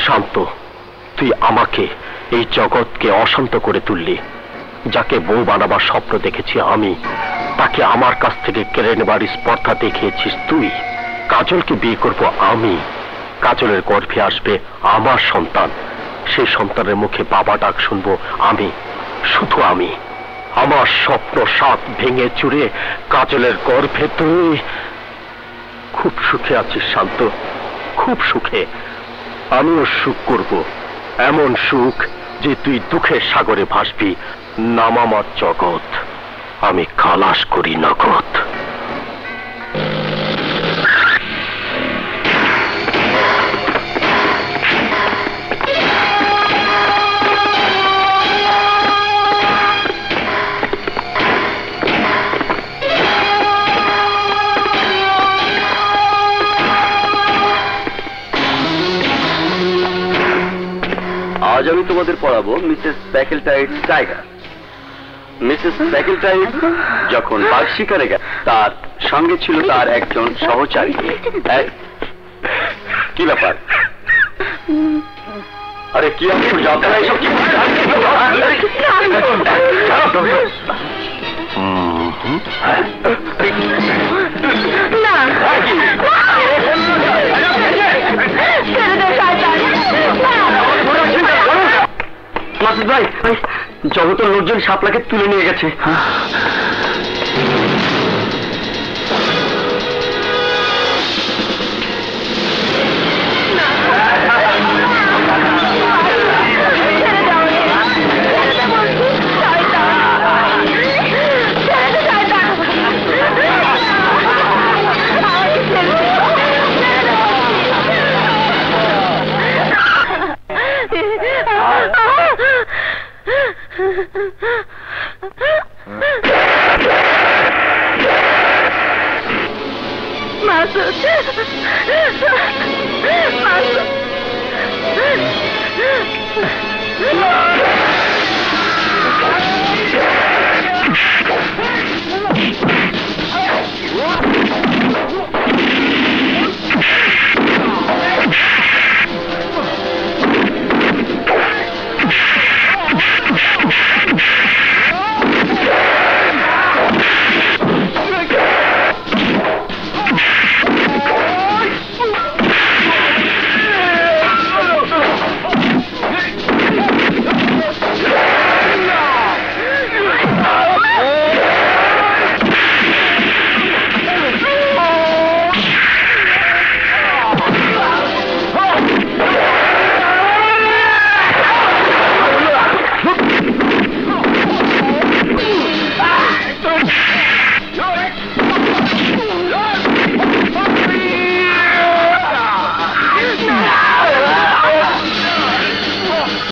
শান্ত, তুই আমাকে, এই জগৎকে অশান্ত করে তুললি। যাকে বউ বানাবার স্বপ্ন দেখেছি আমি, তাকে আমার কাছ থেকে কেড়ে নেবার স্পর্ধা দেখিয়েছিস তুই। কাজলকে বিয়ে করব আমি, কাজলের গর্ভে আসবে আমার সন্তান, সেই সন্তানের মুখে বাবা ডাক শুনবো আমি, শুধু আমি। আমার স্বপ্ন সাত ভেঙে চুরে কাজলের গর্ভে তুই খুব সুখে আছিস শান্ত, খুব সুখে। আমিও সুখ করব, এমন সুখ যে তুই দুঃখের সাগরে ভাসবি। নাম আমার জগৎ, আমি খালাস করি নগদ। আজ আমি তোমাদের পড়াবো মিসেস প্যাকেলটাইট টাইগার। মিসেস প্যাকেলটাইট যখন বাঘ শিকারে গেল, তার সঙ্গে ছিল তার একজন সহচারী। কি ব্যাপার? আরে কি আপনারা এইসব কি? মাসুদ ভাই, জগতের লোকজন শাপলাকে তুলে নিয়ে গেছে। Masuk.